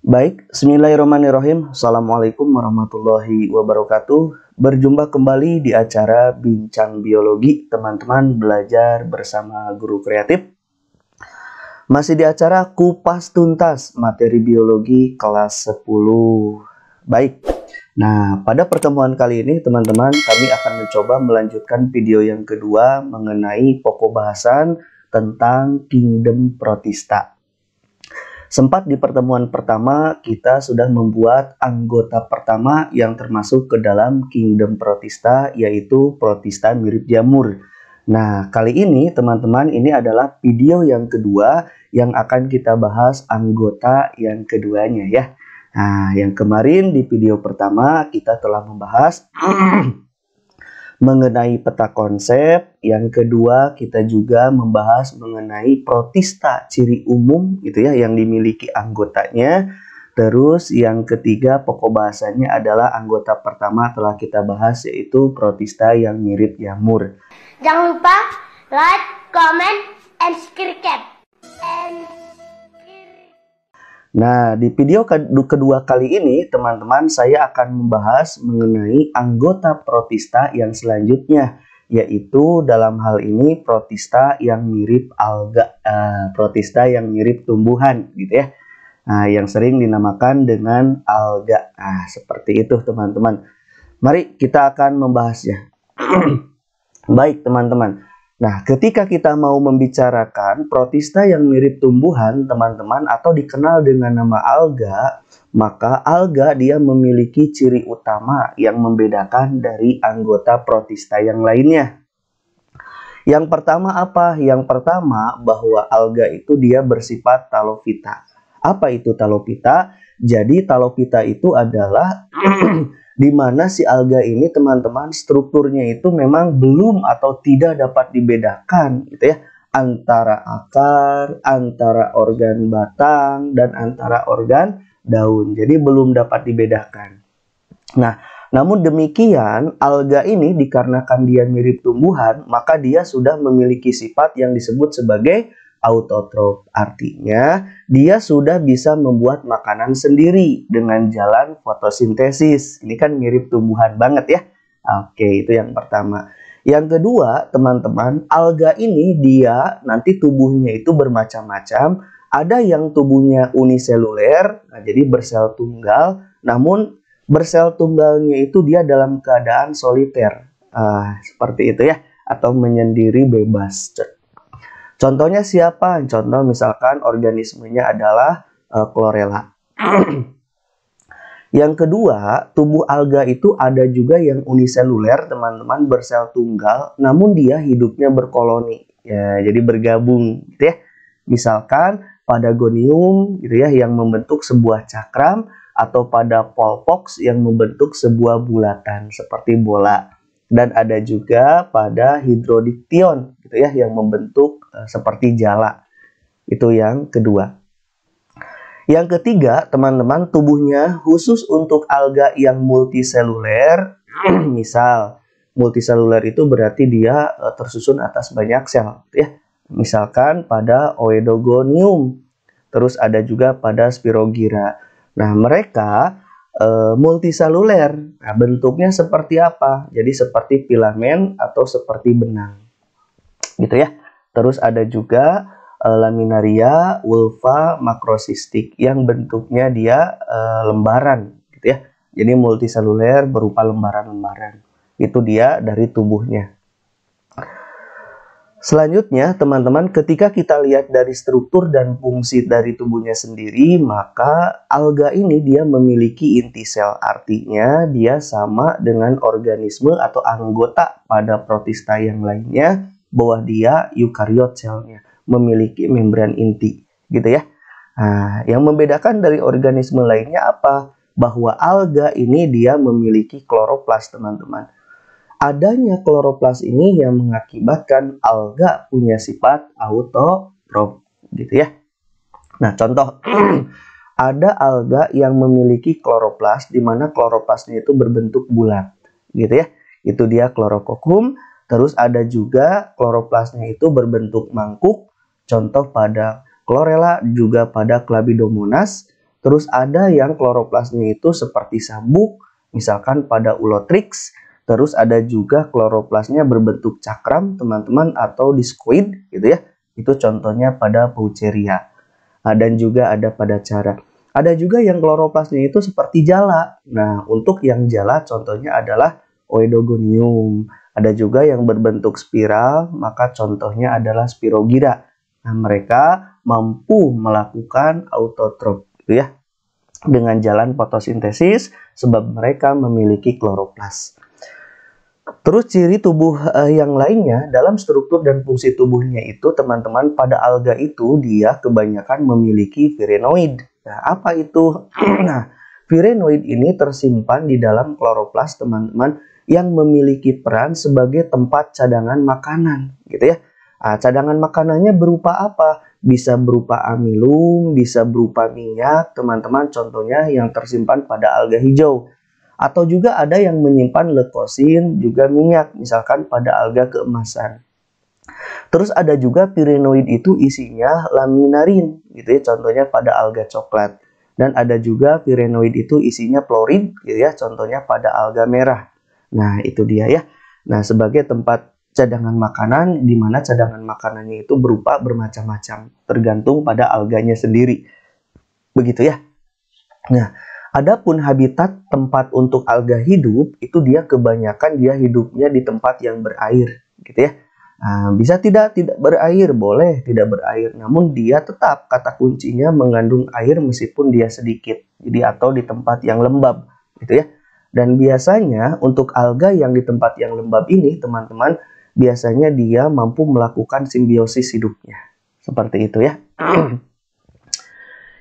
Baik, bismillahirrahmanirrahim. Assalamualaikum warahmatullahi wabarakatuh. Berjumpa kembali di acara Bincang Biologi, teman-teman belajar bersama guru kreatif. Masih di acara Kupas Tuntas Materi Biologi kelas 10. Baik, nah pada pertemuan kali ini teman-teman kami akan mencoba melanjutkan video yang kedua mengenai pokok bahasan tentang Kingdom Protista. Sempat di pertemuan pertama kita sudah membuat anggota pertama yang termasuk ke dalam Kingdom Protista, yaitu Protista mirip jamur. Nah, kali ini teman-teman ini adalah video yang kedua yang akan kita bahas anggota yang keduanya ya. Nah, yang kemarin di video pertama kita telah membahas mengenai peta konsep. Yang kedua kita juga membahas mengenai protista ciri umum gitu ya yang dimiliki anggotanya. Terus yang ketiga pokok bahasanya adalah anggota pertama telah kita bahas, yaitu protista yang mirip jamur. Jangan lupa like, comment, and subscribe. Nah, di video kedua kali ini, teman-teman, saya akan membahas mengenai anggota protista yang selanjutnya, yaitu dalam hal ini protista yang mirip alga, protista yang mirip tumbuhan, gitu ya. Nah, yang sering dinamakan dengan alga. Nah, seperti itu, teman-teman. Mari kita akan membahasnya. Baik, teman-teman. Nah, ketika kita mau membicarakan protista yang mirip tumbuhan, teman-teman, atau dikenal dengan nama alga, maka alga dia memiliki ciri utama yang membedakan dari anggota protista yang lainnya. Yang pertama apa? Yang pertama bahwa alga itu dia bersifat talophyta. Apa itu talophyta? Jadi talophyta itu adalah di mana si alga ini teman-teman strukturnya itu memang belum atau tidak dapat dibedakan gitu ya, antara akar, antara organ batang, dan antara organ daun. Jadi belum dapat dibedakan. Nah, namun demikian alga ini dikarenakan dia mirip tumbuhan, maka dia sudah memiliki sifat yang disebut sebagai autotrof. Artinya dia sudah bisa membuat makanan sendiri dengan jalan fotosintesis. Ini kan mirip tumbuhan banget ya. Oke, itu yang pertama. Yang kedua, teman-teman, alga ini dia nanti tubuhnya itu bermacam-macam. Ada yang tubuhnya uniseluler, nah, jadi bersel tunggal. Namun bersel tunggalnya itu dia dalam keadaan soliter. Seperti itu ya, atau menyendiri bebas. Contohnya siapa? Contoh misalkan organismenya adalah chlorella. Yang kedua, tubuh alga itu ada juga yang uniseluler, teman-teman, bersel tunggal, namun dia hidupnya berkoloni. Ya, jadi bergabung gitu ya. Misalkan pada gonium gitu ya yang membentuk sebuah cakram, atau pada polpox yang membentuk sebuah bulatan seperti bola. Dan ada juga pada hydrodictyon gitu ya yang membentuk seperti jala. Itu yang kedua. Yang ketiga, teman-teman, tubuhnya khusus untuk alga yang multiseluler. Misal multiseluler itu berarti dia tersusun atas banyak sel gitu ya. Misalkan pada oedogonium. Terus ada juga pada spirogyra. Nah, mereka multiseluler. Nah, bentuknya seperti apa? Jadi seperti filamen atau seperti benang. Gitu ya. Terus ada juga laminaria, ulva, makrosistik yang bentuknya dia lembaran gitu ya. Jadi multiseluler berupa lembaran-lembaran. Itu dia dari tubuhnya. Selanjutnya, teman-teman, ketika kita lihat dari struktur dan fungsi dari tubuhnya sendiri, maka alga ini dia memiliki inti sel. Artinya, dia sama dengan organisme atau anggota pada protista yang lainnya, bahwa dia eukariot selnya, memiliki membran inti, gitu ya. Nah, yang membedakan dari organisme lainnya apa? Bahwa alga ini dia memiliki kloroplas, teman-teman. Adanya kloroplas ini yang mengakibatkan alga punya sifat autotrof gitu ya. Nah, contoh ada alga yang memiliki kloroplas di mana kloroplasnya itu berbentuk bulat gitu ya. Itu dia Chlorococcum. Terus ada juga kloroplasnya itu berbentuk mangkuk. Contoh pada chlorella, juga pada Clabidomonas. Terus ada yang kloroplasnya itu seperti sabuk, misalkan pada Ulotrix. Terus ada juga kloroplasnya berbentuk cakram, teman-teman, atau diskoid gitu ya. Itu contohnya pada Poucheria. Dan juga ada pada Cara. Ada juga yang kloroplasnya itu seperti jala. Nah, untuk yang jala contohnya adalah Oedogonium. Ada juga yang berbentuk spiral, maka contohnya adalah Spirogyra. Nah, mereka mampu melakukan autotrop gitu ya, dengan jalan fotosintesis sebab mereka memiliki kloroplas. Terus ciri tubuh yang lainnya dalam struktur dan fungsi tubuhnya itu, teman-teman, pada alga itu dia kebanyakan memiliki firenoid. Nah, apa itu? Nah, firenoid ini tersimpan di dalam kloroplas, teman-teman, yang memiliki peran sebagai tempat cadangan makanan, gitu ya. Nah, cadangan makanannya berupa apa? Bisa berupa amilum, bisa berupa minyak, teman-teman, contohnya yang tersimpan pada alga hijau. Atau juga ada yang menyimpan leukosin, juga minyak, misalkan pada alga keemasan. Terus ada juga firenoid itu isinya laminarin, gitu ya, contohnya pada alga coklat. Dan ada juga firenoid itu isinya klorid, gitu ya, contohnya pada alga merah. Nah, itu dia ya. Nah, sebagai tempat cadangan makanan, di mana cadangan makanannya itu berupa bermacam-macam, tergantung pada alganya sendiri. Begitu ya. Nah, adapun habitat tempat untuk alga hidup itu dia kebanyakan dia hidupnya di tempat yang berair, gitu ya. Nah, bisa tidak berair, boleh tidak berair, namun dia tetap kata kuncinya mengandung air meskipun dia sedikit. Jadi atau di tempat yang lembab, gitu ya. Dan biasanya untuk alga yang di tempat yang lembab ini, teman-teman, biasanya dia mampu melakukan simbiosis hidupnya. Seperti itu ya.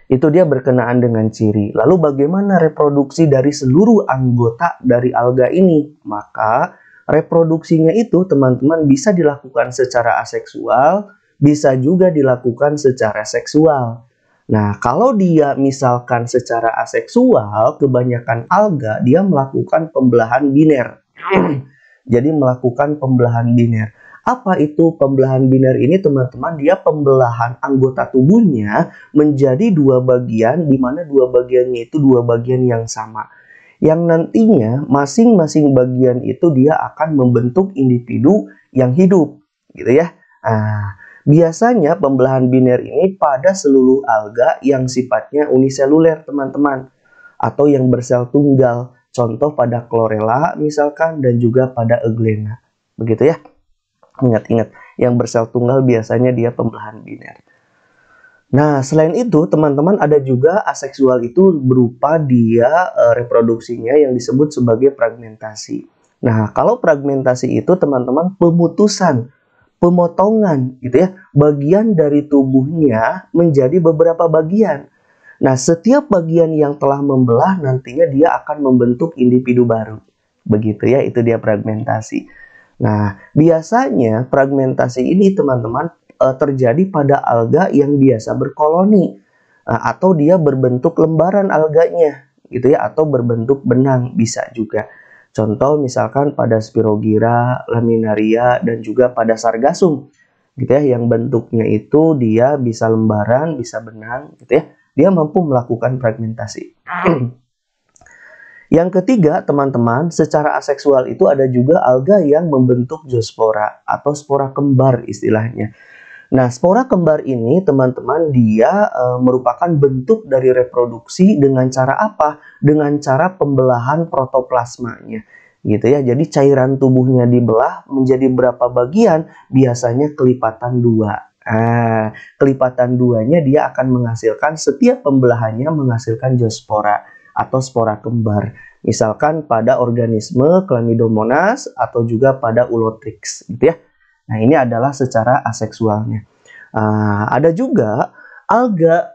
Itu dia berkenaan dengan ciri. Lalu bagaimana reproduksi dari seluruh anggota dari alga ini? Maka reproduksinya itu, teman-teman, bisa dilakukan secara aseksual, bisa juga dilakukan secara seksual. Nah, kalau dia misalkan secara aseksual, kebanyakan alga dia melakukan pembelahan biner. Jadi melakukan pembelahan biner. Apa itu pembelahan biner ini, teman-teman? Dia pembelahan anggota tubuhnya menjadi dua bagian, di mana dua bagiannya itu dua bagian yang sama. Yang nantinya masing-masing bagian itu dia akan membentuk individu yang hidup, gitu ya. Nah, biasanya pembelahan biner ini pada seluruh alga yang sifatnya uniseluler, teman-teman, atau yang bersel tunggal. Contoh pada Chlorella misalkan, dan juga pada Euglena. Begitu ya. Ingat-ingat, yang bersel tunggal biasanya dia pembelahan biner. Nah, selain itu, teman-teman, ada juga aseksual itu berupa dia reproduksinya yang disebut sebagai fragmentasi. Nah, kalau fragmentasi itu, teman-teman, pemutusan, pemotongan gitu ya, bagian dari tubuhnya menjadi beberapa bagian. Nah, setiap bagian yang telah membelah nantinya dia akan membentuk individu baru. Begitu ya, itu dia fragmentasi. Nah, biasanya fragmentasi ini, teman-teman, terjadi pada alga yang biasa berkoloni, atau dia berbentuk lembaran alganya, gitu ya, atau berbentuk benang bisa juga. Contoh misalkan pada Spirogyra, Laminaria, dan juga pada Sargassum, gitu ya, yang bentuknya itu dia bisa lembaran, bisa benang, gitu ya. Dia mampu melakukan fragmentasi. Yang ketiga, teman-teman, secara aseksual itu ada juga alga yang membentuk zoospora atau spora kembar istilahnya. Nah, spora kembar ini, teman-teman, dia merupakan bentuk dari reproduksi dengan cara apa? Dengan cara pembelahan protoplasmanya, gitu ya. Jadi cairan tubuhnya dibelah menjadi berapa bagian? Biasanya kelipatan 2. Nah, kelipatan 2-nya dia akan menghasilkan, setiap pembelahannya menghasilkan zoospora atau spora kembar. Misalkan pada organisme Chlamydomonas atau juga pada Ulotrix, gitu ya. Nah, ini adalah secara aseksualnya. Ada juga alga,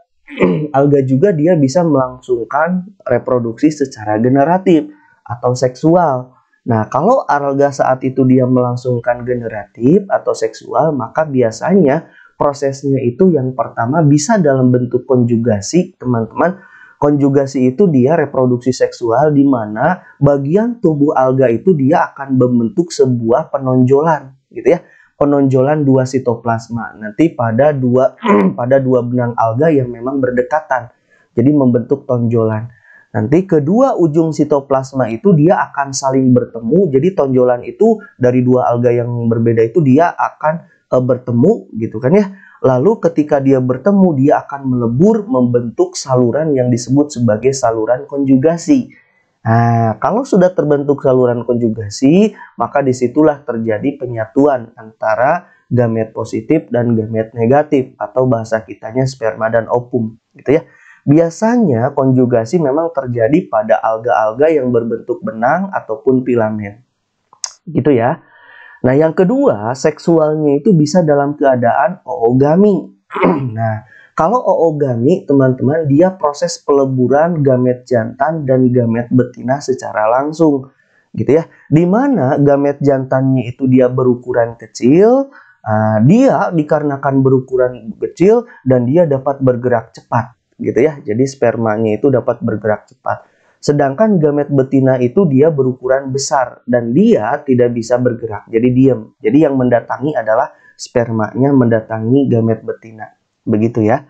alga juga dia bisa melangsungkan reproduksi secara generatif atau seksual. Nah, kalau alga saat itu dia melangsungkan generatif atau seksual, maka biasanya prosesnya itu yang pertama bisa dalam bentuk konjugasi, teman-teman. Konjugasi itu dia reproduksi seksual, di mana bagian tubuh alga itu dia akan membentuk sebuah penonjolan, gitu ya. Penonjolan dua sitoplasma nanti pada dua benang alga yang memang berdekatan. jadi membentuk tonjolan. Nanti kedua ujung sitoplasma itu dia akan saling bertemu, jadi tonjolan itu dari dua alga yang berbeda itu dia akan bertemu gitu kan ya. Lalu ketika dia bertemu dia akan melebur membentuk saluran yang disebut sebagai saluran konjugasi. Nah, kalau sudah terbentuk saluran konjugasi, maka disitulah terjadi penyatuan antara gamet positif dan gamet negatif, atau bahasa kitanya sperma dan ovum gitu ya. Biasanya konjugasi memang terjadi pada alga-alga yang berbentuk benang ataupun filamen. Gitu ya. Nah, yang kedua, seksualnya itu bisa dalam keadaan oogami. Nah, kalau oogami, teman-teman, dia proses peleburan gamet jantan dan gamet betina secara langsung. Gitu ya. Di mana gamet jantannya itu dia berukuran kecil, dia dikarenakan berukuran kecil dan dia dapat bergerak cepat. Gitu ya, jadi spermanya itu dapat bergerak cepat. Sedangkan gamet betina itu dia berukuran besar dan dia tidak bisa bergerak, jadi diam. Jadi yang mendatangi adalah spermanya mendatangi gamet betina, begitu ya.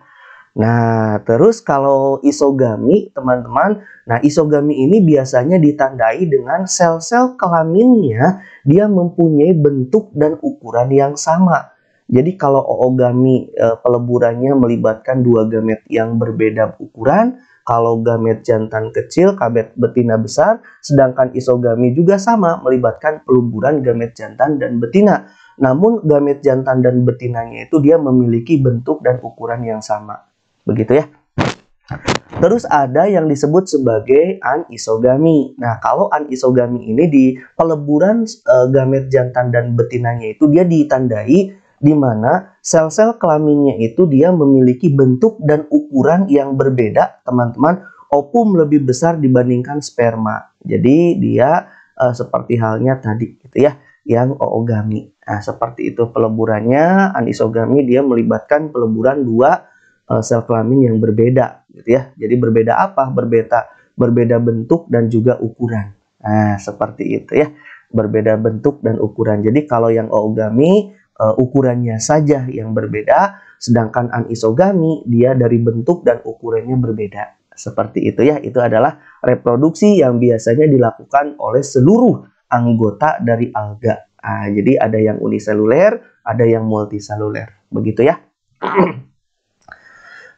Nah, terus kalau isogami, teman-teman, nah isogami ini biasanya ditandai dengan sel-sel kelaminnya dia mempunyai bentuk dan ukuran yang sama. Jadi kalau oogami peleburannya melibatkan dua gamet yang berbeda ukuran, kalau gamet jantan kecil, gamet betina besar, sedangkan isogami juga sama melibatkan peleburan gamet jantan dan betina. Namun gamet jantan dan betinanya itu dia memiliki bentuk dan ukuran yang sama. Begitu ya. Terus ada yang disebut sebagai anisogami. Nah, kalau anisogami ini di peleburan gamet jantan dan betinanya itu dia ditandai di mana sel-sel kelaminnya itu dia memiliki bentuk dan ukuran yang berbeda, teman-teman. Ovum lebih besar dibandingkan sperma. Jadi dia seperti halnya tadi gitu ya, yang oogami. Nah, seperti itu peleburannya. Anisogami dia melibatkan peleburan dua sel kelamin yang berbeda gitu ya. Jadi berbeda apa? Berbeda bentuk dan juga ukuran. Nah, seperti itu ya. Berbeda bentuk dan ukuran. Jadi kalau yang oogami ukurannya saja yang berbeda, sedangkan anisogami dia dari bentuk dan ukurannya berbeda. Seperti itu ya, itu adalah reproduksi yang biasanya dilakukan oleh seluruh anggota dari alga. Nah, jadi ada yang uniseluler, ada yang multiseluler, begitu ya.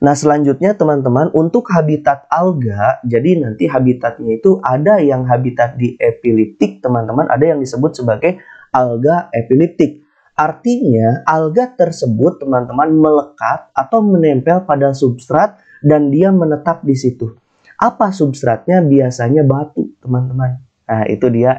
Nah, selanjutnya teman-teman, untuk habitat alga, jadi nanti habitatnya itu ada yang habitat di epiliptik, teman-teman, ada yang disebut sebagai alga epiliptik. Artinya, alga tersebut, teman-teman, melekat atau menempel pada substrat dan dia menetap di situ. Apa substratnya? Biasanya batu, teman-teman. Nah, itu dia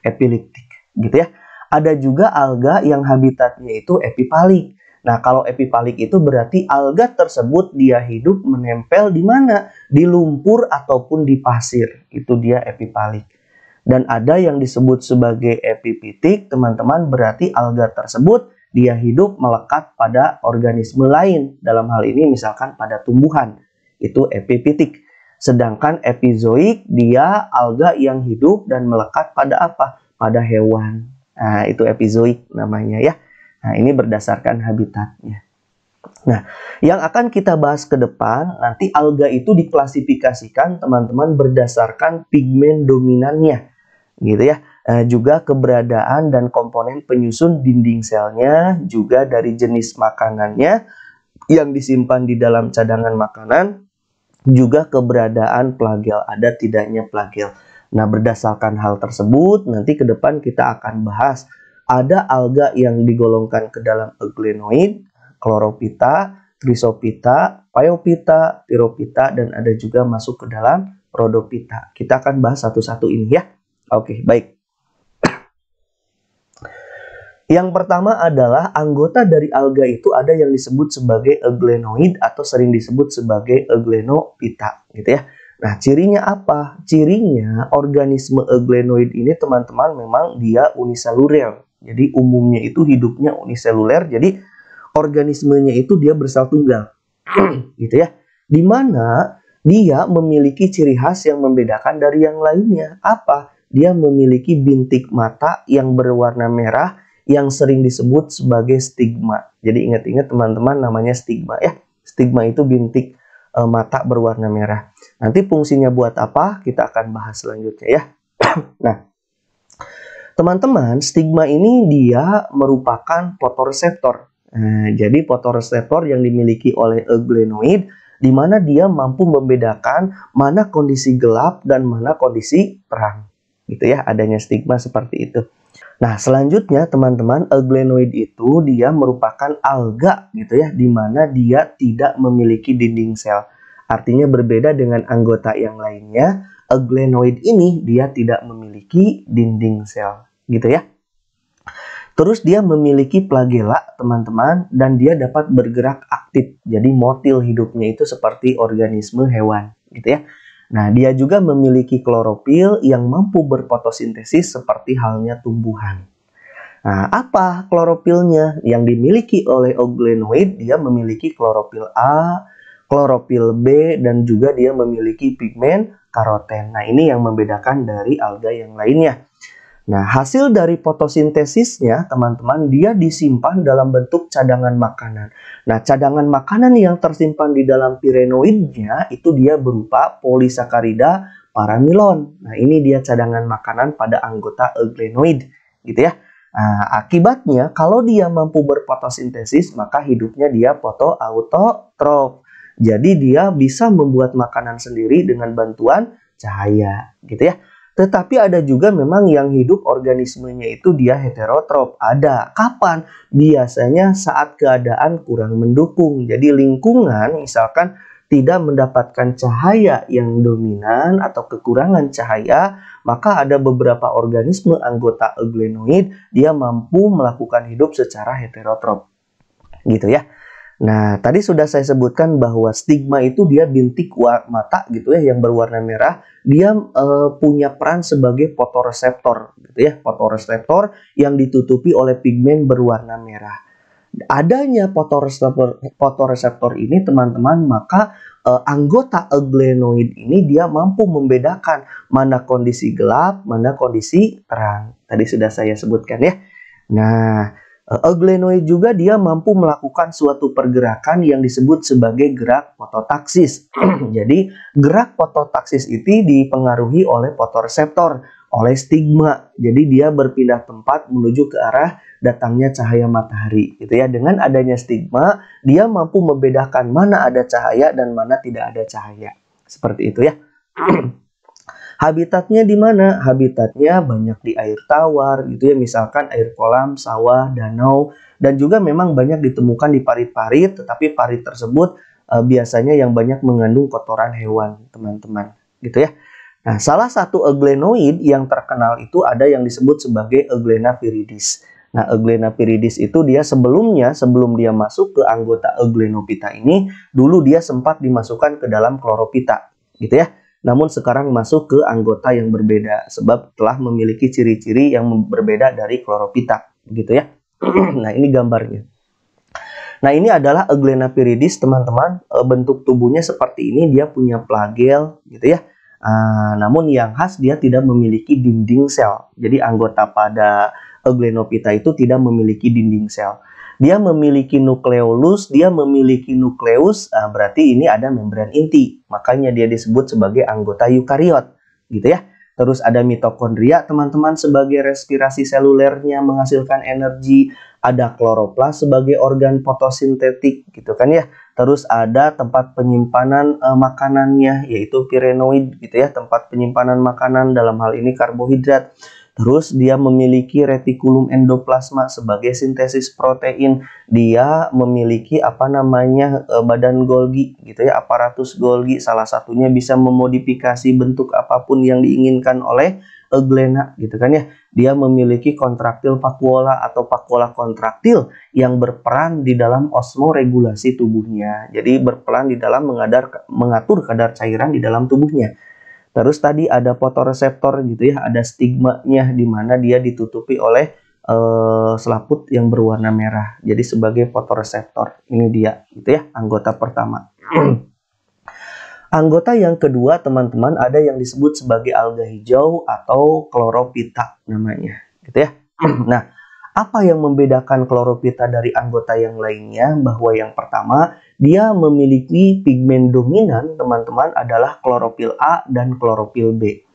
epiliptik, gitu ya. Ada juga alga yang habitatnya itu epipalik. Nah, kalau epipalik itu berarti alga tersebut dia hidup menempel di mana? Di lumpur ataupun di pasir. Itu dia epipalik. Dan ada yang disebut sebagai epipitik, teman-teman, berarti alga tersebut dia hidup melekat pada organisme lain. Dalam hal ini misalkan pada tumbuhan, itu epipitik. Sedangkan epizoik dia alga yang hidup dan melekat pada apa? Pada hewan. Nah, itu epizoik namanya ya. Nah, ini berdasarkan habitatnya. Nah, yang akan kita bahas ke depan, nanti alga itu diklasifikasikan, teman-teman, berdasarkan pigmen dominannya. Gitu ya. Juga keberadaan dan komponen penyusun dinding selnya, juga dari jenis makanannya yang disimpan di dalam cadangan makanan, juga keberadaan flagel, ada tidaknya flagel. Nah, berdasarkan hal tersebut, nanti ke depan kita akan bahas ada alga yang digolongkan ke dalam euglenoid, chlorophyta, chrysophyta, phaeophyta, pterophyta, dan ada juga masuk ke dalam rhodophyta. Kita akan bahas satu-satu ini ya. Oke, baik. Yang pertama adalah anggota dari alga itu ada yang disebut sebagai euglenoid atau sering disebut sebagai euglenophyta, gitu ya. Nah, cirinya apa? Cirinya organisme euglenoid ini, teman-teman, memang dia uniseluler. Jadi umumnya itu hidupnya uniseluler. Jadi organismenya itu dia bersel tunggal, gitu ya. Di mana dia memiliki ciri khas yang membedakan dari yang lainnya. Apa? Dia memiliki bintik mata yang berwarna merah yang sering disebut sebagai stigma. Jadi ingat-ingat teman-teman, namanya stigma ya. Stigma itu bintik mata berwarna merah. Nanti fungsinya buat apa? Kita akan bahas selanjutnya ya. Nah, teman-teman, stigma ini dia merupakan fotoreseptor. Nah, jadi fotoreseptor yang dimiliki oleh euglenoid di mana dia mampu membedakan mana kondisi gelap dan mana kondisi terang. Gitu ya, adanya stigma seperti itu. Nah, selanjutnya teman-teman, euglenoid itu dia merupakan alga gitu ya, di mana dia tidak memiliki dinding sel. Artinya berbeda dengan anggota yang lainnya, euglenoid ini dia tidak memiliki dinding sel, gitu ya. Terus dia memiliki flagela, teman-teman, dan dia dapat bergerak aktif. Jadi motil hidupnya itu seperti organisme hewan, gitu ya. Nah, dia juga memiliki klorofil yang mampu berfotosintesis seperti halnya tumbuhan. Nah, apa klorofilnya? Yang dimiliki oleh euglenoid, dia memiliki klorofil A, klorofil B, dan juga dia memiliki pigmen karoten. Nah, ini yang membedakan dari alga yang lainnya. Nah, hasil dari fotosintesisnya, teman-teman, dia disimpan dalam bentuk cadangan makanan. Nah, cadangan makanan yang tersimpan di dalam pirenoidnya itu dia berupa polisakarida paramilon. Nah, ini dia cadangan makanan pada anggota euglenoid, gitu ya. Nah, akibatnya, kalau dia mampu berfotosintesis, maka hidupnya dia fotoautotrof. Jadi, dia bisa membuat makanan sendiri dengan bantuan cahaya, gitu ya. Tetapi ada juga memang yang hidup organismenya itu dia heterotrof. Ada. Kapan? Biasanya saat keadaan kurang mendukung. Jadi lingkungan misalkan tidak mendapatkan cahaya yang dominan atau kekurangan cahaya, maka ada beberapa organisme anggota euglenoid dia mampu melakukan hidup secara heterotrof. Gitu ya. Nah, tadi sudah saya sebutkan bahwa stigma itu dia bintik mata gitu ya yang berwarna merah. Dia punya peran sebagai fotoreseptor gitu ya, fotoreseptor yang ditutupi oleh pigmen berwarna merah. Adanya fotoreseptor ini teman-teman, maka anggota euglenoid ini dia mampu membedakan mana kondisi gelap, mana kondisi terang. Tadi sudah saya sebutkan ya. Nah, euglenoid juga dia mampu melakukan suatu pergerakan yang disebut sebagai gerak fototaksis. Jadi, gerak fototaksis itu dipengaruhi oleh fotoreseptor, oleh stigma. Jadi, dia berpindah tempat menuju ke arah datangnya cahaya matahari. Gitu ya. Dengan adanya stigma, dia mampu membedakan mana ada cahaya dan mana tidak ada cahaya. Seperti itu ya. Habitatnya di mana? Habitatnya banyak di air tawar gitu ya, misalkan air kolam, sawah, danau, dan juga memang banyak ditemukan di parit-parit, tetapi parit tersebut biasanya yang banyak mengandung kotoran hewan, teman-teman, gitu ya. Nah, salah satu euglenoid yang terkenal itu ada yang disebut sebagai Euglena viridis. Nah, Euglena viridis itu dia sebelum dia masuk ke anggota Euglenophyta ini, dulu dia sempat dimasukkan ke dalam Chlorophyta, gitu ya. Namun sekarang masuk ke anggota yang berbeda sebab telah memiliki ciri-ciri yang berbeda dari Chlorophyta, gitu ya. Nah, ini gambarnya. Nah, ini adalah Euglena viridis, teman-teman. Bentuk tubuhnya seperti ini, dia punya flagel, gitu ya. Namun yang khas dia tidak memiliki dinding sel. Jadi anggota pada Euglenophyta itu tidak memiliki dinding sel. Dia memiliki nukleolus, dia memiliki nukleus, berarti ini ada membran inti. Makanya dia disebut sebagai anggota eukariot, gitu ya. Terus ada mitokondria, teman-teman, sebagai respirasi selulernya menghasilkan energi. Ada kloroplas sebagai organ fotosintetik, gitu kan ya. Terus ada tempat penyimpanan makanannya, yaitu pirenoid, gitu ya. Tempat penyimpanan makanan dalam hal ini karbohidrat. Terus dia memiliki retikulum endoplasma sebagai sintesis protein. Dia memiliki badan Golgi gitu ya, aparatus Golgi. Salah satunya bisa memodifikasi bentuk apapun yang diinginkan oleh Euglena gitu kan ya. Dia memiliki kontraktil vakuola atau vakuola kontraktil yang berperan di dalam osmoregulasi tubuhnya. Jadi berperan di dalam mengatur kadar cairan di dalam tubuhnya. Terus tadi ada fotoreseptor gitu ya, ada stigmanya di mana dia ditutupi oleh selaput yang berwarna merah. Jadi sebagai fotoreseptor. Ini dia gitu ya, anggota pertama. Anggota yang kedua, teman-teman, ada yang disebut sebagai alga hijau atau Chlorophyta namanya, gitu ya. Nah, apa yang membedakan Chlorophyta dari anggota yang lainnya? Bahwa yang pertama, dia memiliki pigmen dominan, teman-teman, adalah klorofil A dan klorofil B.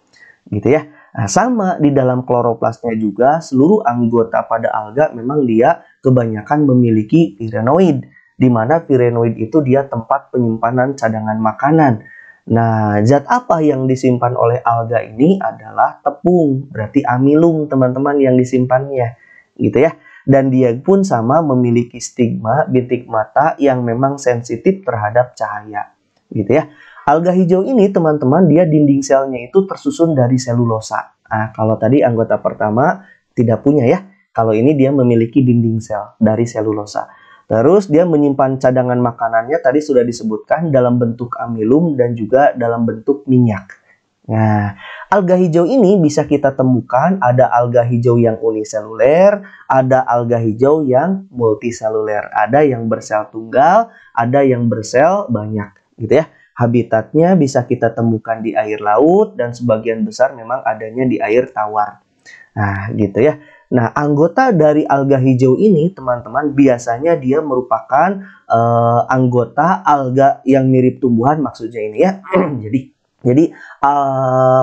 Gitu ya. Nah, sama di dalam kloroplasnya juga, seluruh anggota pada alga memang dia kebanyakan memiliki pirenoid, di mana pirenoid itu dia tempat penyimpanan cadangan makanan. Nah, zat apa yang disimpan oleh alga ini adalah tepung, berarti amilum, teman-teman, yang disimpannya, gitu ya. Dan dia pun sama memiliki stigma bintik mata yang memang sensitif terhadap cahaya, gitu ya. Alga hijau ini, teman-teman, dia dinding selnya itu tersusun dari selulosa. Nah, kalau tadi anggota pertama tidak punya ya. Kalau ini dia memiliki dinding sel dari selulosa. Terus dia menyimpan cadangan makanannya tadi sudah disebutkan dalam bentuk amilum dan juga dalam bentuk minyak. Nah, alga hijau ini bisa kita temukan ada alga hijau yang uniseluler, ada alga hijau yang multiseluler, ada yang bersel tunggal, ada yang bersel banyak, gitu ya. Habitatnya bisa kita temukan di air laut dan sebagian besar memang adanya di air tawar. Nah, gitu ya. Nah, anggota dari alga hijau ini, teman-teman, biasanya dia merupakan anggota alga yang mirip tumbuhan, maksudnya ini ya. Jadi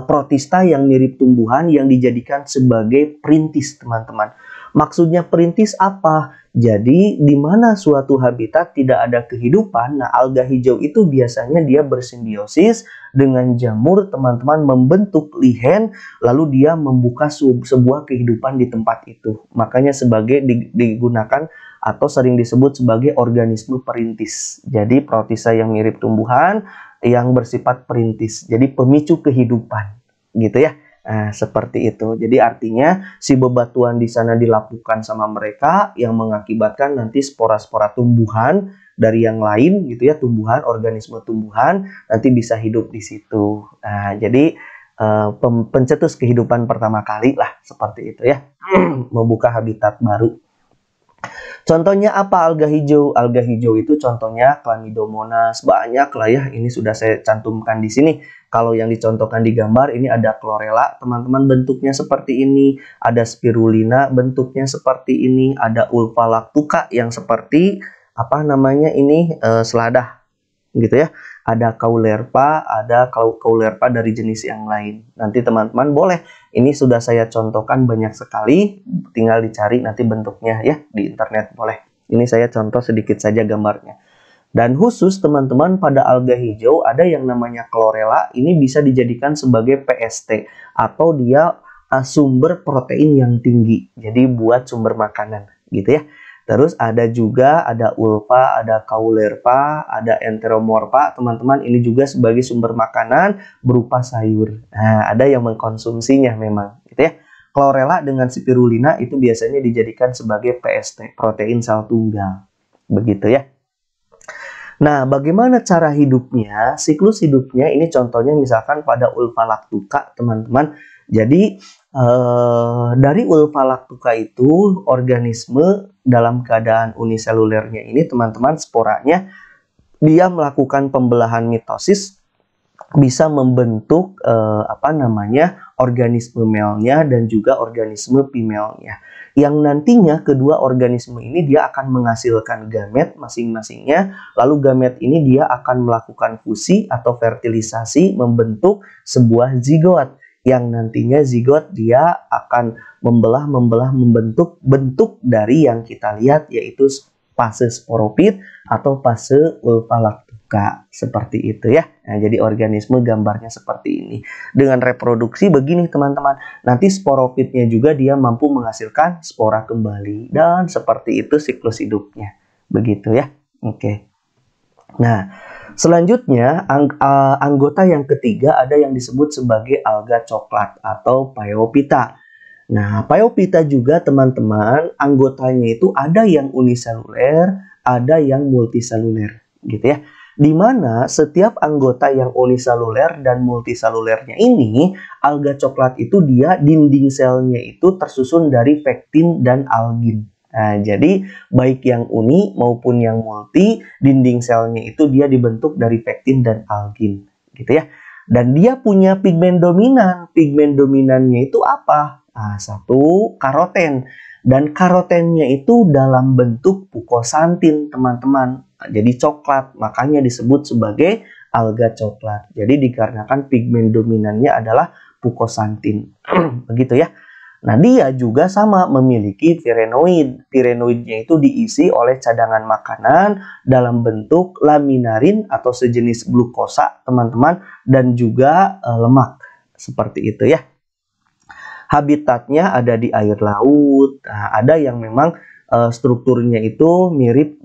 protista yang mirip tumbuhan yang dijadikan sebagai perintis, teman-teman. Maksudnya perintis apa? Jadi di mana suatu habitat tidak ada kehidupan, nah alga hijau itu biasanya dia bersimbiosis dengan jamur, teman-teman, membentuk lihen, lalu dia membuka sebuah kehidupan di tempat itu. Makanya sebagai digunakan atau sering disebut sebagai organisme perintis. Jadi protista yang mirip tumbuhan yang bersifat perintis. Jadi pemicu kehidupan, gitu ya. Nah, seperti itu. Jadi artinya si bebatuan di sana dilapukan sama mereka yang mengakibatkan nanti spora-spora tumbuhan dari yang lain, gitu ya, tumbuhan, organisme tumbuhan nanti bisa hidup di situ. Nah, jadi pencetus kehidupan pertama kali lah, seperti itu ya. Membuka habitat baru. Contohnya apa alga hijau? Alga hijau itu contohnya Chlamydomonas, banyak lah ya. Ini sudah saya cantumkan di sini. Kalau yang dicontohkan di gambar ini ada Chlorella, teman-teman, bentuknya seperti ini. Ada Spirulina, bentuknya seperti ini. Ada Ulva lactuca yang seperti apa namanya ini seladah, gitu ya. Ada Caulerpa, ada Caulerpa dari jenis yang lain. Nanti teman-teman boleh, ini sudah saya contohkan banyak sekali, tinggal dicari nanti bentuknya ya di internet boleh. Ini saya contoh sedikit saja gambarnya. Dan khusus teman-teman pada alga hijau ada yang namanya Chlorella, ini bisa dijadikan sebagai PST atau dia sumber protein yang tinggi. Jadi buat sumber makanan, gitu ya. Terus ada juga ada Ulva, ada Caulerpa, ada Enteromorpha, teman-teman, ini juga sebagai sumber makanan berupa sayur. Nah, ada yang mengkonsumsinya memang, gitu ya. Chlorella dengan Spirulina itu biasanya dijadikan sebagai PST, protein sel tunggal. Begitu ya. Nah, bagaimana cara hidupnya? Siklus hidupnya ini contohnya misalkan pada Ulva lactuca, teman-teman. Jadi dari Ulva lactuca itu organisme dalam keadaan uniselulernya ini, teman-teman, sporanya dia melakukan pembelahan mitosis, bisa membentuk organisme male-nya dan juga organisme female-nya. Yang nantinya kedua organisme ini dia akan menghasilkan gamet masing-masingnya. Lalu gamet ini dia akan melakukan fusi atau fertilisasi membentuk sebuah zigot. Yang nantinya zigot dia akan membentuk bentuk dari yang kita lihat, yaitu fase sporopit atau fase Ulva lactuca, seperti itu ya. Nah, jadi organisme gambarnya seperti ini. Dengan reproduksi begini, teman-teman, nanti sporopitnya juga dia mampu menghasilkan spora kembali, dan seperti itu siklus hidupnya, begitu ya. Oke. Nah, selanjutnya anggota yang ketiga ada yang disebut sebagai alga coklat atau Phaeophyta. Nah, Phaeophyta juga, teman-teman, anggotanya itu ada yang uniseluler, ada yang multiseluler, gitu ya. Di mana setiap anggota yang uniseluler dan multiselulernya ini, alga coklat itu dia dinding selnya itu tersusun dari pektin dan algin. Nah, jadi baik yang uni maupun yang multi, dinding selnya itu dia dibentuk dari pektin dan algin, gitu ya. Dan dia punya pigmen dominan. Pigmen dominannya itu apa? Nah, satu, karoten. Dan karotennya itu dalam bentuk pukosantin, teman-teman. jadi coklat, makanya disebut sebagai alga coklat. Jadi dikarenakan pigmen dominannya adalah pukosantin. Begitu ya. Nah, dia juga sama memiliki pirenoid. Pirenoidnya itu diisi oleh cadangan makanan dalam bentuk laminarin atau sejenis glukosa, teman-teman, dan juga lemak. Seperti itu ya. Habitatnya ada di air laut. Nah, ada yang memang strukturnya itu mirip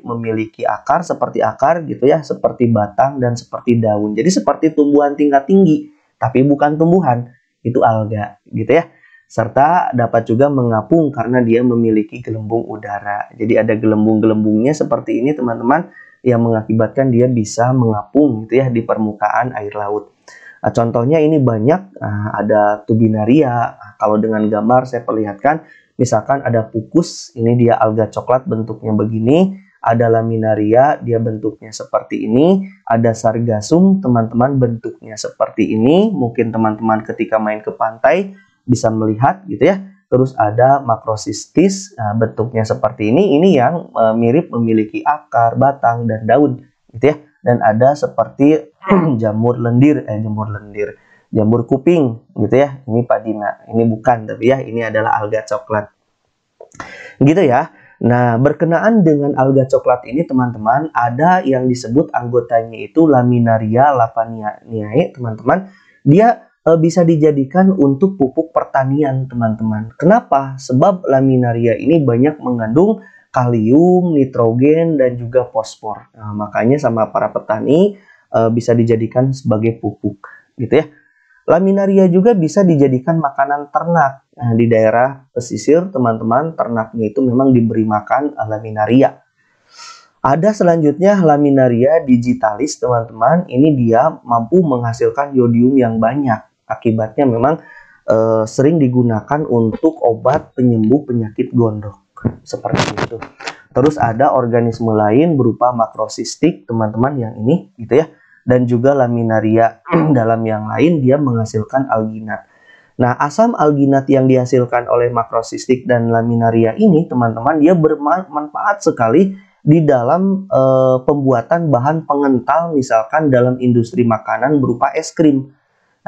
memiliki akar seperti akar gitu ya, seperti batang dan seperti daun. Jadi seperti tumbuhan tingkat tinggi, tapi bukan tumbuhan, itu alga gitu ya. Serta dapat juga mengapung karena dia memiliki gelembung udara. Jadi ada gelembung-gelembungnya seperti ini teman-teman, yang mengakibatkan dia bisa mengapung gitu ya di permukaan air laut. Nah, contohnya ini banyak, ada Tubinaria. Kalau dengan gambar saya perlihatkan, misalkan ada pukus, ini dia alga coklat bentuknya begini. Ada Laminaria, dia bentuknya seperti ini. Ada Sargassum, teman-teman, bentuknya seperti ini. Mungkin teman-teman ketika main ke pantai bisa melihat gitu ya. Terus ada Macrocystis, bentuknya seperti ini. Ini yang mirip memiliki akar, batang, dan daun gitu ya. Dan ada seperti jamur kuping gitu ya. Ini Padina, ini bukan, tapi ya ini adalah alga coklat gitu ya. Nah, berkenaan dengan alga coklat ini teman-teman, ada yang disebut anggotanya itu Laminaria lapaniae, teman-teman. Dia bisa dijadikan untuk pupuk pertanian, teman-teman. Kenapa? Sebab Laminaria ini banyak mengandung kalium, nitrogen, dan juga fosfor. Nah, makanya sama para petani bisa dijadikan sebagai pupuk gitu ya. Laminaria juga bisa dijadikan makanan ternak. Nah, di daerah pesisir, teman-teman, ternaknya itu memang diberi makan laminaria. Ada selanjutnya Laminaria digitalis, teman-teman. Ini dia mampu menghasilkan yodium yang banyak. Akibatnya memang sering digunakan untuk obat penyembuh penyakit gondok. Seperti itu. Terus ada organisme lain berupa makrosistik, teman-teman, yang ini gitu ya. Dan juga Laminaria dalam yang lain dia menghasilkan alginat. Nah, asam alginat yang dihasilkan oleh makrosistik dan Laminaria ini, teman-teman, dia bermanfaat sekali di dalam pembuatan bahan pengental, misalkan dalam industri makanan berupa es krim.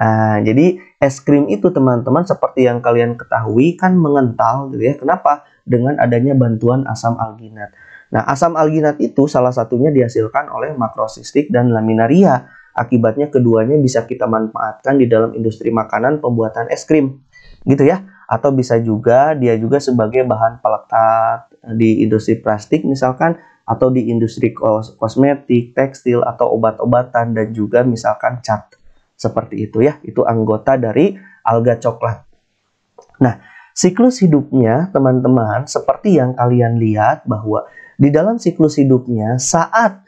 Nah, jadi es krim itu teman-teman seperti yang kalian ketahui kan mengental gitu ya. Kenapa? Dengan adanya bantuan asam alginat. Nah, asam alginat itu salah satunya dihasilkan oleh makrosistik dan Laminaria. Akibatnya keduanya bisa kita manfaatkan di dalam industri makanan pembuatan es krim. Gitu ya. Atau bisa juga dia juga sebagai bahan pelekat di industri plastik misalkan, atau di industri kosmetik, tekstil, atau obat-obatan, dan juga misalkan cat. Seperti itu ya, itu anggota dari alga coklat. Nah, siklus hidupnya teman-teman seperti yang kalian lihat bahwa di dalam siklus hidupnya saat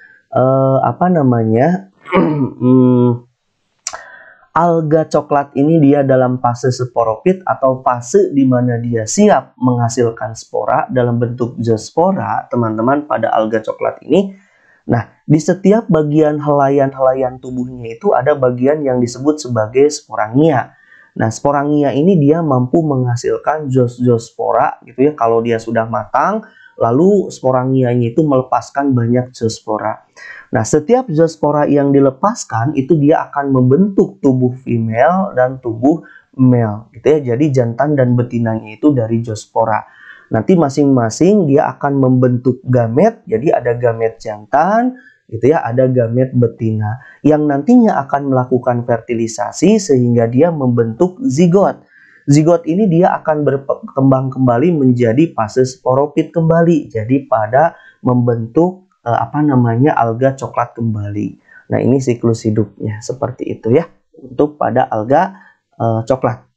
alga coklat ini dia dalam fase sporopit atau fase di mana dia siap menghasilkan spora dalam bentuk zoospora, teman-teman, pada alga coklat ini. Nah, di setiap bagian helaian-helaian tubuhnya itu ada bagian yang disebut sebagai sporangia. Nah, sporangia ini dia mampu menghasilkan zoospora gitu ya. Kalau dia sudah matang, lalu sporangianya itu melepaskan banyak zoospora. Nah, setiap zoospora yang dilepaskan itu dia akan membentuk tubuh female dan tubuh male gitu ya. Jadi jantan dan betinanya itu dari zoospora. Nanti masing-masing dia akan membentuk gamet, jadi ada gamet jantan, gitu ya, ada gamet betina, yang nantinya akan melakukan fertilisasi sehingga dia membentuk zigot. Zigot ini dia akan berkembang kembali menjadi fase sporopit kembali, jadi pada membentuk alga coklat kembali. Nah, ini siklus hidupnya seperti itu ya, untuk pada alga coklat.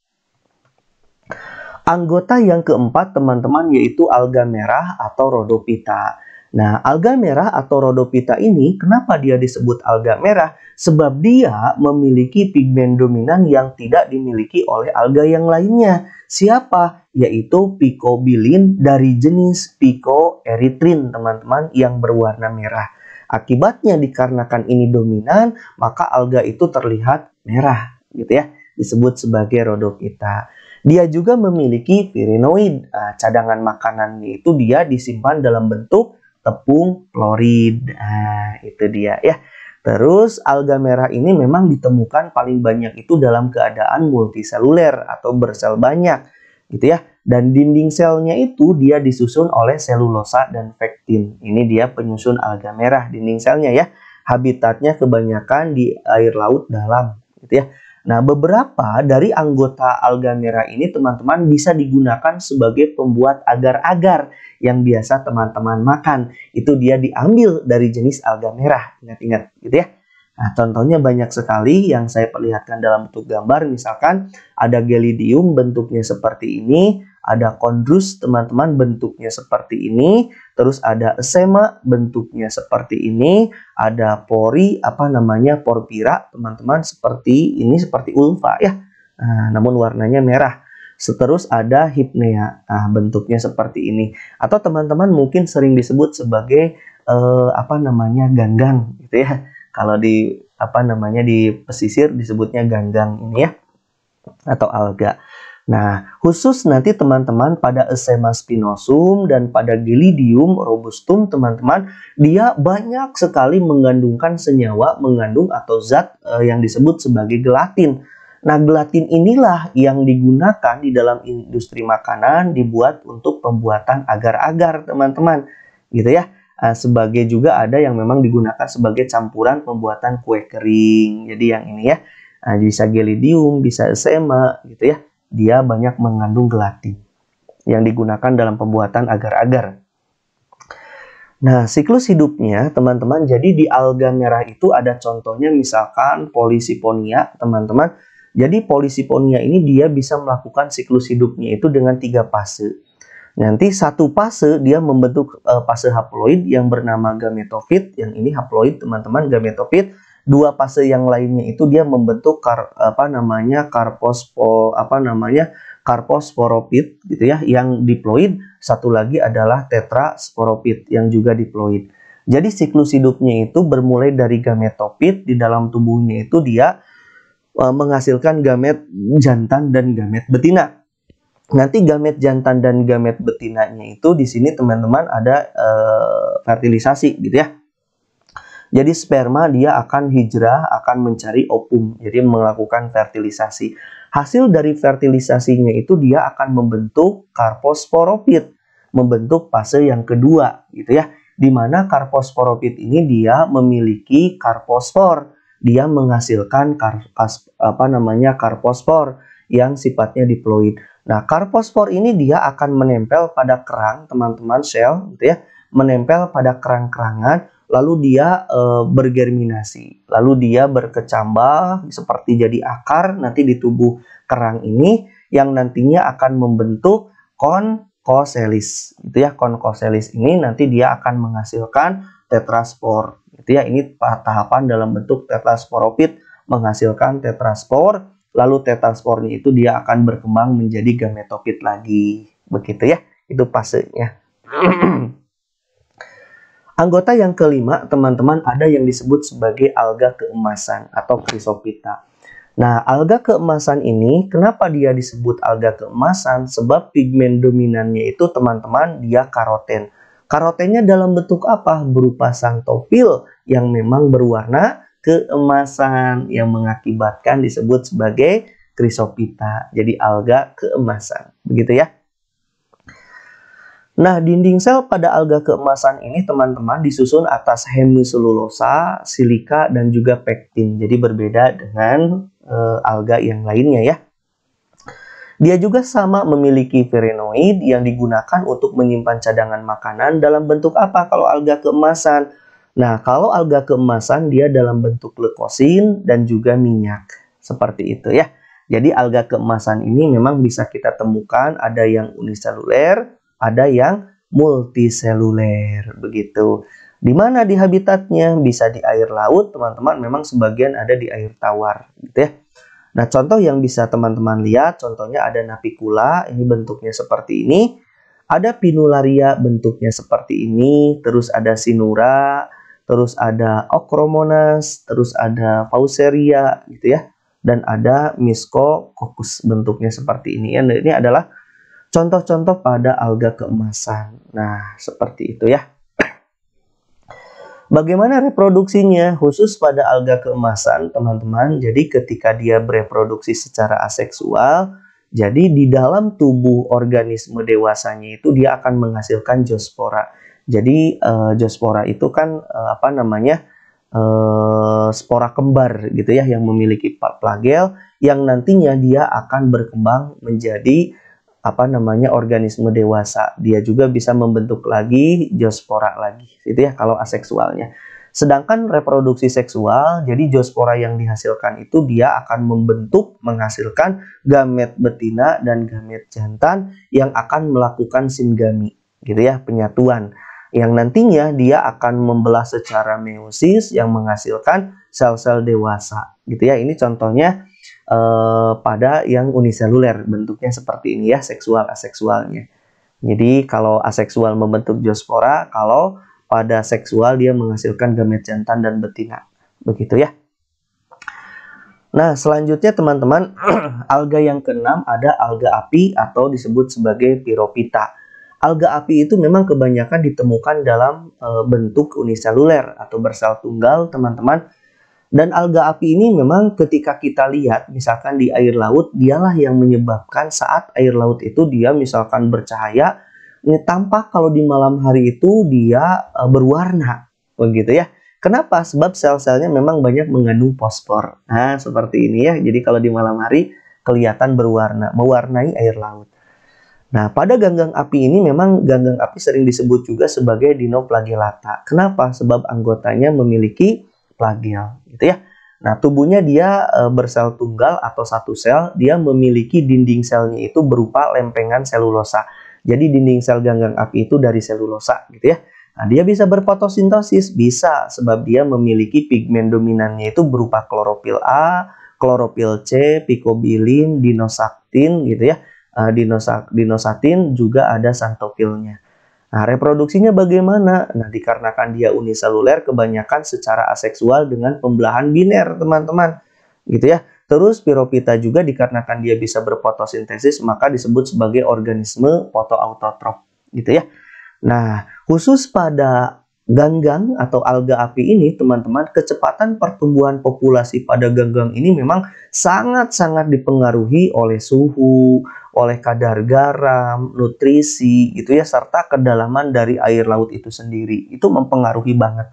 Anggota yang keempat teman-teman yaitu alga merah atau Rhodophyta. Nah, alga merah atau Rhodophyta ini kenapa dia disebut alga merah? Sebab dia memiliki pigmen dominan yang tidak dimiliki oleh alga yang lainnya. Siapa? Yaitu Phycobilin dari jenis Phycoerythrin, teman-teman, yang berwarna merah. Akibatnya dikarenakan ini dominan, maka alga itu terlihat merah gitu ya. Disebut sebagai Rhodophyta. Dia juga memiliki pirenoid. Cadangan makanannya itu dia disimpan dalam bentuk tepung klorid. Nah, itu dia ya. Terus alga merah ini memang ditemukan paling banyak itu dalam keadaan multiseluler atau bersel banyak gitu ya. Dan dinding selnya itu dia disusun oleh selulosa dan pektin. Ini dia penyusun alga merah dinding selnya ya. Habitatnya kebanyakan di air laut dalam gitu ya. Nah, beberapa dari anggota alga merah ini teman-teman bisa digunakan sebagai pembuat agar-agar yang biasa teman-teman makan. Itu dia diambil dari jenis alga merah. Ingat-ingat gitu ya. Nah, contohnya banyak sekali yang saya perlihatkan dalam bentuk gambar. Misalkan ada gelidium bentuknya seperti ini, ada chondrus teman-teman bentuknya seperti ini, terus ada esema bentuknya seperti ini, ada pori porpira teman-teman seperti ini, seperti ulva ya. Nah, namun warnanya merah. Terus ada hypnea, bentuknya seperti ini. Atau teman-teman mungkin sering disebut sebagai ganggang gitu ya. Kalau di di pesisir disebutnya ganggang ini ya, atau alga. Nah, khusus nanti teman-teman pada Esema spinosum dan pada Gelidium robustum teman-teman, dia banyak sekali mengandungkan senyawa, mengandung atau zat yang disebut sebagai gelatin. Nah, gelatin inilah yang digunakan di dalam industri makanan, dibuat untuk pembuatan agar-agar teman-teman, gitu ya. Sebagai juga ada yang memang digunakan sebagai campuran pembuatan kue kering. Jadi yang ini ya, bisa Gelidium, bisa Esema gitu ya. Dia banyak mengandung gelatin yang digunakan dalam pembuatan agar-agar. Nah, siklus hidupnya teman-teman, jadi di alga merah itu ada contohnya misalkan Polisiponia teman-teman. Jadi Polisiponia ini dia bisa melakukan siklus hidupnya itu dengan 3 fase. Nanti satu fase dia membentuk fase haploid yang bernama gametofit. Yang ini haploid teman-teman, gametofit. 2 fase yang lainnya itu dia membentuk karposporopit gitu ya, yang diploid. Satu lagi adalah tetrasporopit yang juga diploid. Jadi siklus hidupnya itu bermulai dari gametofit, di dalam tubuhnya itu dia menghasilkan gamet jantan dan gamet betina. Nanti gamet jantan dan gamet betinanya itu di sini teman-teman ada fertilisasi gitu ya. Jadi sperma dia akan hijrah, akan mencari ovum, jadi melakukan fertilisasi. Hasil dari fertilisasinya itu dia akan membentuk karposporopit, membentuk fase yang kedua gitu ya. Di mana karposporopit ini dia memiliki karpospor, dia menghasilkan karpospor yang sifatnya diploid. Nah, karpospor ini dia akan menempel pada kerang teman-teman, sel gitu ya, menempel pada kerang-kerangan, lalu dia bergerminasi, lalu dia berkecambah seperti jadi akar nanti di tubuh kerang ini yang nantinya akan membentuk konkoselis gitu ya. Konkoselis ini nanti dia akan menghasilkan tetraspor gitu ya. Ini tahapan dalam bentuk tetrasporopit menghasilkan tetraspor. Lalu tetraspornya itu dia akan berkembang menjadi gametofit lagi. Begitu ya, itu fasenya. Anggota yang kelima, teman-teman, ada yang disebut sebagai alga keemasan atau chrysophyta. Nah, alga keemasan ini, kenapa dia disebut alga keemasan? Sebab pigmen dominannya itu, teman-teman, dia karoten. Karotennya dalam bentuk apa? Berupa xanthophyll yang memang berwarna keemasan yang mengakibatkan disebut sebagai chrysophyta. Jadi alga keemasan. Begitu ya. Nah, dinding sel pada alga keemasan ini teman-teman disusun atas hemiselulosa, silika, dan juga pektin. Jadi berbeda dengan alga yang lainnya ya. Dia juga sama memiliki firenoid yang digunakan untuk menyimpan cadangan makanan dalam bentuk apa kalau alga keemasan? Nah, kalau alga keemasan dia dalam bentuk leukosin dan juga minyak. Seperti itu ya. Jadi alga keemasan ini memang bisa kita temukan ada yang uniseluler, ada yang multiseluler. Begitu. Di mana di habitatnya? Bisa di air laut, teman-teman. Memang sebagian ada di air tawar, gitu ya. Nah, contoh yang bisa teman-teman lihat, contohnya ada Navicula, ini bentuknya seperti ini. Ada Pinularia, bentuknya seperti ini. Terus ada Sinura, terus ada Ochromonas, terus ada Fauceria gitu ya. Dan ada Miscococcus, bentuknya seperti ini. Ini adalah contoh-contoh pada alga keemasan. Nah, seperti itu ya. Bagaimana reproduksinya? Khusus pada alga keemasan, teman-teman. Jadi ketika dia bereproduksi secara aseksual, jadi di dalam tubuh organisme dewasanya itu dia akan menghasilkan zoospora. Jadi zoospora itu kan spora kembar gitu ya, yang memiliki flagel yang nantinya dia akan berkembang menjadi organisme dewasa. Dia juga bisa membentuk lagi zoospora lagi, gitu ya kalau aseksualnya. Sedangkan reproduksi seksual, jadi zoospora yang dihasilkan itu dia akan menghasilkan gamet betina dan gamet jantan yang akan melakukan singami, gitu ya, penyatuan. Yang nantinya dia akan membelah secara meiosis yang menghasilkan sel-sel dewasa, gitu ya. Ini contohnya pada yang uniseluler, bentuknya seperti ini ya, seksual aseksualnya. Jadi kalau aseksual membentuk zoospora, kalau pada seksual dia menghasilkan gamet jantan dan betina, begitu ya. Nah, selanjutnya teman-teman, alga yang keenam ada alga api atau disebut sebagai Pyrophyta. Alga api itu memang kebanyakan ditemukan dalam bentuk uniseluler atau bersel tunggal, teman-teman. Dan alga api ini memang ketika kita lihat misalkan di air laut, dialah yang menyebabkan saat air laut itu dia misalkan bercahaya, ini tampak kalau di malam hari itu dia berwarna, begitu ya. Kenapa? Sebab sel-selnya memang banyak mengandung fosfor. Nah, seperti ini ya. Jadi kalau di malam hari kelihatan berwarna, mewarnai air laut. Nah, pada ganggang api ini memang ganggang api sering disebut juga sebagai dinoflagellata. Kenapa? Sebab anggotanya memiliki flagel, gitu ya. Nah, tubuhnya dia bersel tunggal atau satu sel, dia memiliki dinding selnya itu berupa lempengan selulosa. Jadi dinding sel ganggang api itu dari selulosa, gitu ya. Nah, dia bisa berfotosintesis, bisa sebab dia memiliki pigmen dominannya itu berupa klorofil A, klorofil C, picobilin, dinosaktin, gitu ya. Dinosatin juga ada xanthopilnya. Nah, reproduksinya bagaimana? Nah, dikarenakan dia uniseluler, kebanyakan secara aseksual dengan pembelahan biner, teman-teman. Gitu ya. Terus Pyrophyta juga dikarenakan dia bisa berfotosintesis, maka disebut sebagai organisme fotoautotrof. Gitu ya. Nah, khusus pada ganggang atau alga api ini, teman-teman, kecepatan pertumbuhan populasi pada ganggang ini memang sangat-sangat dipengaruhi oleh suhu, oleh kadar garam, nutrisi, gitu ya, serta kedalaman dari air laut itu sendiri. Itu mempengaruhi banget.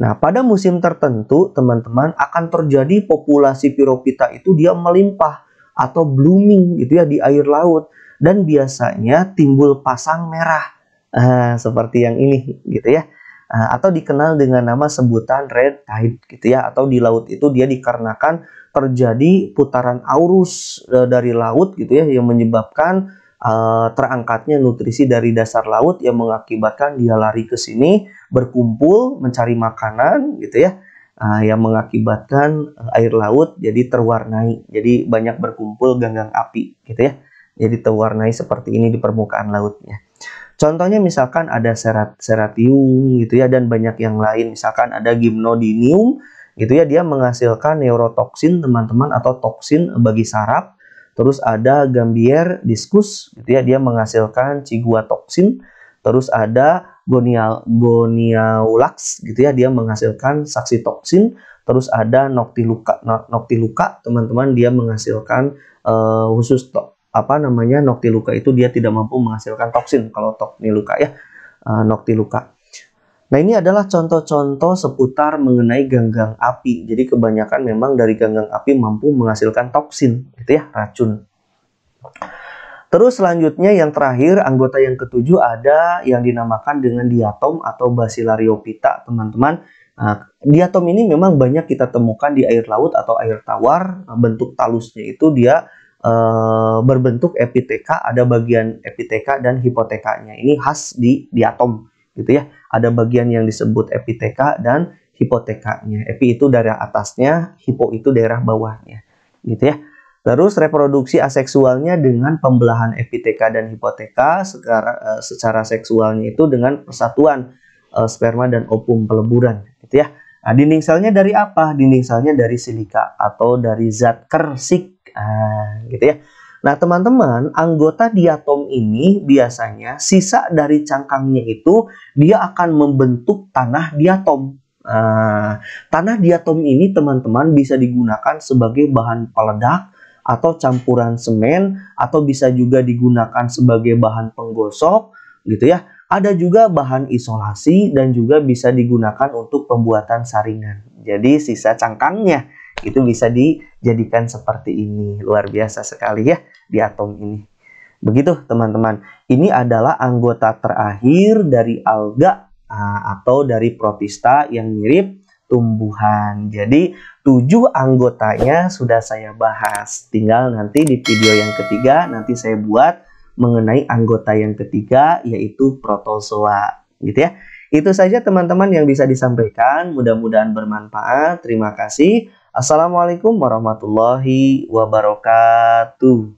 Nah, pada musim tertentu, teman-teman, akan terjadi populasi Pyrophyta itu dia melimpah atau blooming, gitu ya, di air laut. Dan biasanya timbul pasang merah. Seperti yang ini, gitu ya. Atau dikenal dengan nama sebutan red tide, gitu ya. Atau di laut itu dia dikarenakan terjadi putaran arus dari laut, gitu ya, yang menyebabkan terangkatnya nutrisi dari dasar laut yang mengakibatkan dia lari ke sini berkumpul mencari makanan, gitu ya, yang mengakibatkan air laut jadi terwarnai, jadi banyak berkumpul ganggang api, gitu ya, jadi terwarnai seperti ini di permukaan lautnya. Contohnya misalkan ada seratium, gitu ya, dan banyak yang lain. Misalkan ada gymnodinium, gitu ya, dia menghasilkan neurotoksin, teman-teman, atau toksin bagi saraf. Terus ada Gambier discus, gitu ya, dia menghasilkan ciguatoksin. Terus ada Goniaulax, gitu ya, dia menghasilkan saksitoksin. Terus ada Noctiluca, teman-teman, dia menghasilkan Noctiluca itu dia tidak mampu menghasilkan toksin kalau Noctiluca ya, Noctiluca. Nah, ini adalah contoh-contoh seputar mengenai ganggang api. Jadi kebanyakan memang dari ganggang api mampu menghasilkan toksin, gitu ya, racun. Terus selanjutnya yang terakhir, anggota yang ketujuh ada yang dinamakan dengan diatom atau Bacillariophyta, teman-teman. Diatom ini memang banyak kita temukan di air laut atau air tawar. Bentuk talusnya itu dia berbentuk epiteka, ada bagian epiteka dan hipotekanya. Ini khas di diatom, gitu ya. Ada bagian yang disebut epiteka dan hipotekanya. Epi itu daerah atasnya, hipo itu daerah bawahnya, gitu ya. Terus reproduksi aseksualnya dengan pembelahan epiteka dan hipoteka, secara seksualnya itu dengan persatuan sperma dan ovum peleburan, gitu ya. Nah, dinding selnya dari apa? Dinding selnya dari silika atau dari zat kersik. Gitu ya. Nah, teman-teman, anggota diatom ini biasanya sisa dari cangkangnya itu dia akan membentuk tanah diatom. Tanah diatom ini teman-teman bisa digunakan sebagai bahan peledak atau campuran semen, atau bisa juga digunakan sebagai bahan penggosok gitu ya. Ada juga bahan isolasi dan juga bisa digunakan untuk pembuatan saringan. Jadi sisa cangkangnya itu bisa dijadikan seperti ini. Luar biasa sekali ya di atom ini. Begitu teman-teman. Ini adalah anggota terakhir dari alga atau dari protista yang mirip tumbuhan. Jadi 7 anggotanya sudah saya bahas. Tinggal nanti di video yang ketiga nanti saya buat mengenai anggota yang ketiga, yaitu protozoa, gitu ya. Itu saja teman-teman yang bisa disampaikan. Mudah-mudahan bermanfaat. Terima kasih. Assalamualaikum warahmatullahi wabarakatuh.